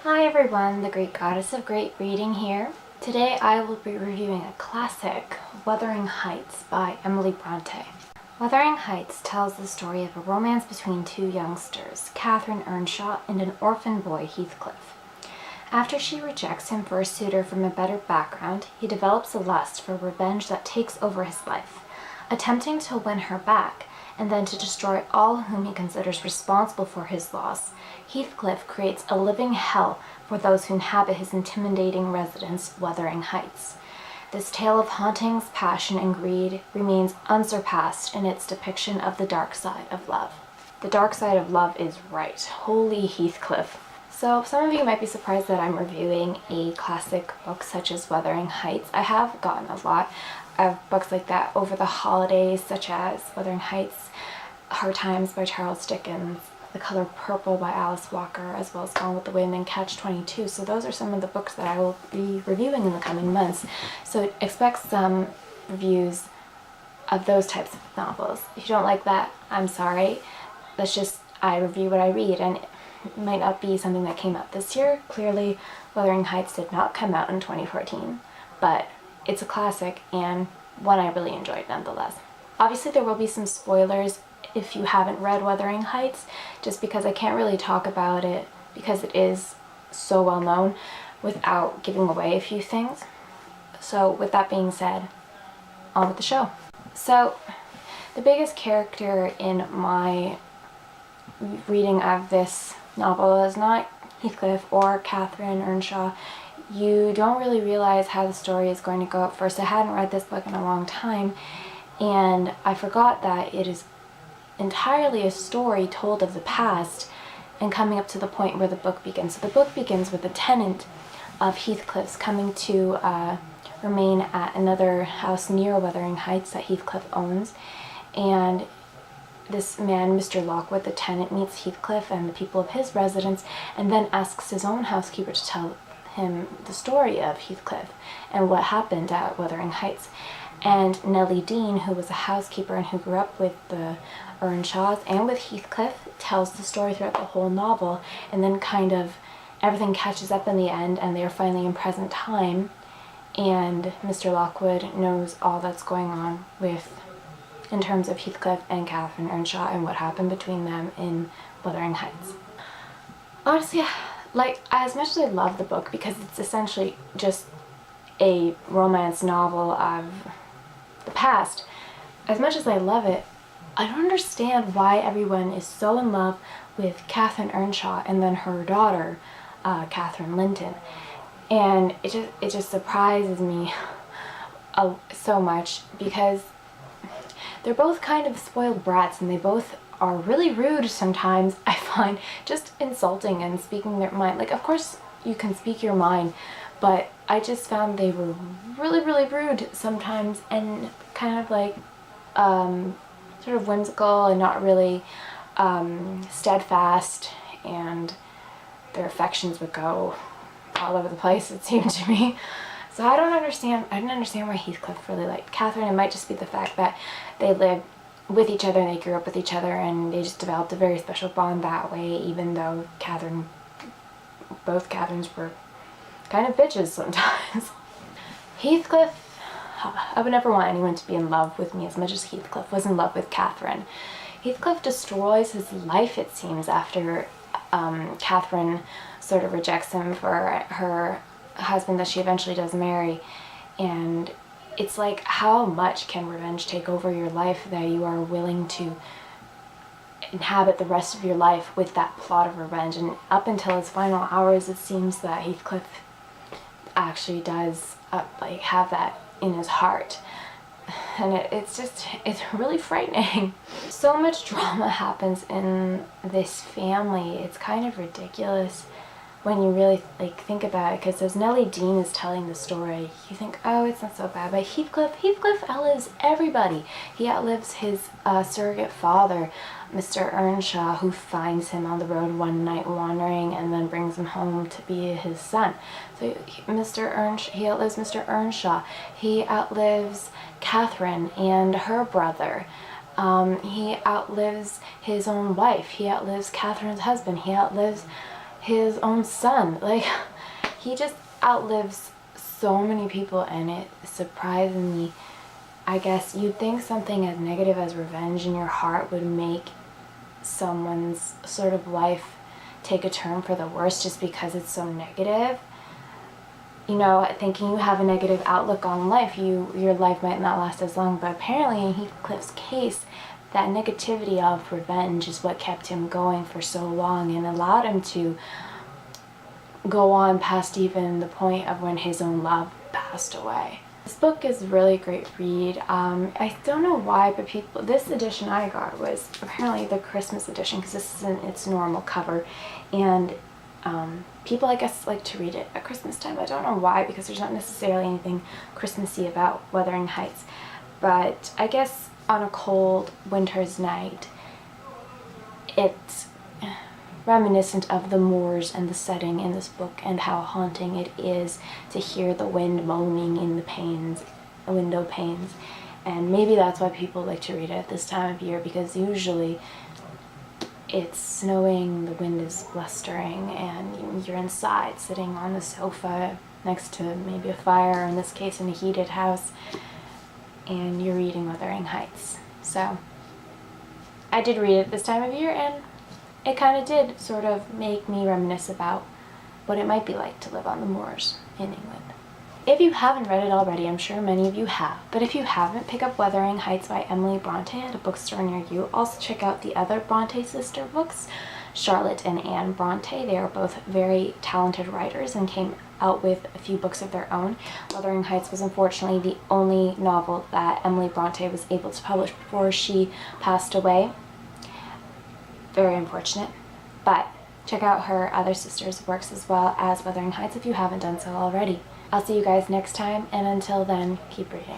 Hi everyone, the Greek Goddess of Great Reading here. Today I will be reviewing a classic, Wuthering Heights by Emily Bronte. Wuthering Heights tells the story of a romance between two youngsters, Catherine Earnshaw and an orphan boy, Heathcliff. After she rejects him for a suitor from a better background, he develops a lust for revenge that takes over his life, attempting to win her back and then to destroy all whom he considers responsible for his loss. Heathcliff creates a living hell for those who inhabit his intimidating residence, Wuthering Heights. This tale of hauntings, passion, and greed remains unsurpassed in its depiction of the dark side of love. The dark side of love is right. Holy Heathcliff. So some of you might be surprised that I'm reviewing a classic book such as Wuthering Heights. I have gotten a lot of books like that over the holidays, such as Wuthering Heights, Hard Times by Charles Dickens, The Color Purple by Alice Walker, as well as Gone with the Wind and Catch-22. So those are some of the books that I will be reviewing in the coming months. So expect some reviews of those types of novels. If you don't like that, I'm sorry. That's just, I review what I read, and it might not be something that came out this year. Clearly, Wuthering Heights did not come out in 2014, but it's a classic and one I really enjoyed nonetheless. Obviously there will be some spoilers if you haven't read Wuthering Heights, just because I can't really talk about it because it is so well known without giving away a few things. So with that being said, on with the show. So the biggest character in my reading of this novel is not Heathcliff or Catherine Earnshaw. You don't really realize how the story is going to go at first. I hadn't read this book in a long time, and I forgot that it is entirely a story told of the past and coming up to the point where the book begins. So the book begins with a tenant of Heathcliff's coming to remain at another house near Wuthering Heights that Heathcliff owns, and this man, Mr. Lockwood, the tenant, meets Heathcliff and the people of his residence and then asks his own housekeeper to tell him the story of Heathcliff and what happened at Wuthering Heights. And Nellie Dean, who was a housekeeper and who grew up with the Earnshaws and with Heathcliff, tells the story throughout the whole novel, and then kind of everything catches up in the end and they're finally in present time, and Mr. Lockwood knows all that's going on in terms of Heathcliff and Catherine Earnshaw and what happened between them in Wuthering Heights. Honestly, as much as I love the book because it's essentially just a romance novel of the past, as much as I love it, I don't understand why everyone is so in love with Catherine Earnshaw and then her daughter, Catherine Linton. And it just surprises me so much because they're both kind of spoiled brats and they both are really rude sometimes, I find, just insulting and speaking their mind. Like, of course you can speak your mind, but I just found they were really, really rude sometimes and kind of like sort of whimsical and not really steadfast, and their affections would go all over the place, it seemed to me. So I didn't understand why Heathcliff really liked Catherine. It might just be the fact that they lived with each other and they grew up with each other and they just developed a very special bond that way, even though both Catherines were kind of bitches sometimes. Heathcliff, I would never want anyone to be in love with me as much as Heathcliff was in love with Catherine. Heathcliff destroys his life, it seems, after Catherine sort of rejects him for her husband that she eventually does marry, and it's like, how much can revenge take over your life that you are willing to inhabit the rest of your life with that plot of revenge? And up until his final hours, it seems that Heathcliff actually does have that in his heart, and it's really frightening. So much drama happens in this family, it's kind of ridiculous when you really think about it, because as Nellie Dean is telling the story, you think, oh, it's not so bad. But Heathcliff outlives everybody. He outlives his surrogate father, Mr. Earnshaw, who finds him on the road one night wandering and then brings him home to be his son. So he outlives Mr. Earnshaw. He outlives Catherine and her brother. He outlives his own wife. He outlives Catherine's husband. He outlives his own son. Like, he just outlives so many people, and it surprisingly, I guess you'd think something as negative as revenge in your heart would make someone's sort of life take a turn for the worse just because it's so negative. You know, thinking you have a negative outlook on life, your life might not last as long, but apparently in Heathcliff's case, that negativity of revenge is what kept him going for so long and allowed him to go on past even the point of when his own love passed away. This book is a really great read. I don't know why, but this edition I got was apparently the Christmas edition because this isn't its normal cover, and people, I guess, like to read it at Christmas time. I don't know why, because there's not necessarily anything Christmassy about Wuthering Heights, but I guess on a cold winter's night, it's reminiscent of the moors and the setting in this book and how haunting it is to hear the wind moaning in the window panes. And maybe that's why people like to read it at this time of year, because usually it's snowing, the wind is blustering, and you're inside sitting on the sofa next to maybe a fire, in this case in a heated house, and you're reading Wuthering Heights. So I did read it this time of year, and it kind of did sort of make me reminisce about what it might be like to live on the moors in England. If you haven't read it already, I'm sure many of you have, but if you haven't, pick up Wuthering Heights by Emily Bronte at a bookstore near you. Also check out the other Bronte sister books, Charlotte and Anne Bronte. They are both very talented writers and came out with a few books of their own. Wuthering Heights was unfortunately the only novel that Emily Bronte was able to publish before she passed away. Very unfortunate, but check out her other sisters' works as well as Wuthering Heights if you haven't done so already. I'll see you guys next time, and until then, keep reading.